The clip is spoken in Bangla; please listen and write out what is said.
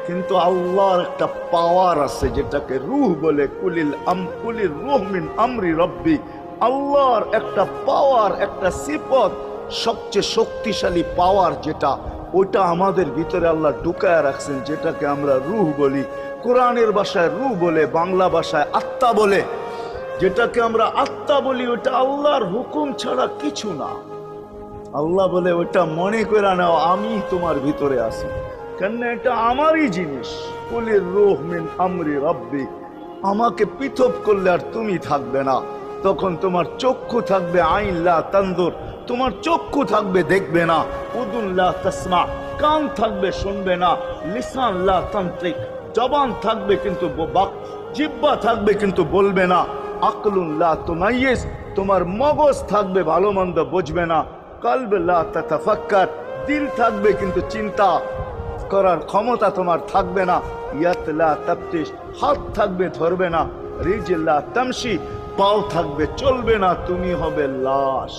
কিন্তু আল্লাহর একটা পাওয়ার আছে যেটাকে রূহ বলে। কুলির রূহ মিন আমরি রব্বি। আল্লাহর একটা পাওয়ার, একটা সিফত, সবচেয়ে শক্তিশালী পাওয়ার যেটা, ওইটা আমাদের ভিতরে আল্লাহ ঢুকায় রাখছেন, যেটাকে আমরা রূহ বলি। কোরআনের ভাষায় রূহ বলে, বাংলা ভাষায় আত্মা বলে। যেটাকে আমরা আত্মা বলি ওটা আল্লাহর হুকুম ছাড়া কিছু না। আল্লাহ বলে ওটা মনে করে নাও আমি তোমার ভিতরে আছি, কেন এটা আমারই জিনিস। কুলির রূহ মিন আমরি রব্বি। আমাকে পৃথক করলে আর তুমি থাকবে না, তখন তোমার চক্ষু থাকবে আইন লা তানজুর, তোমার চক্ষু থাকবে দেখবে না। উদুন লা তাসমা, কান থাকবে শুনবে না। লিসান লা তান্ত্রিক, জবান থাকবে কিন্তু জিহ্বা থাকবে কিন্তু বলবে না। আকলুন লা তুমাইয়িজ, তোমার মগজ থাকবে ভালো মন্দ বুঝবে না। কলব লা তাতাফাক্কার, দিল থাকবে কিন্তু চিন্তা করার ক্ষমতা তোমার থাকবে না। ইয়াত লা তাফতিশ, হাত থাকবে ধরবে না। রিজল লা তামশি, পাও থাকবে চলবে না, তুমি হবে লাশ।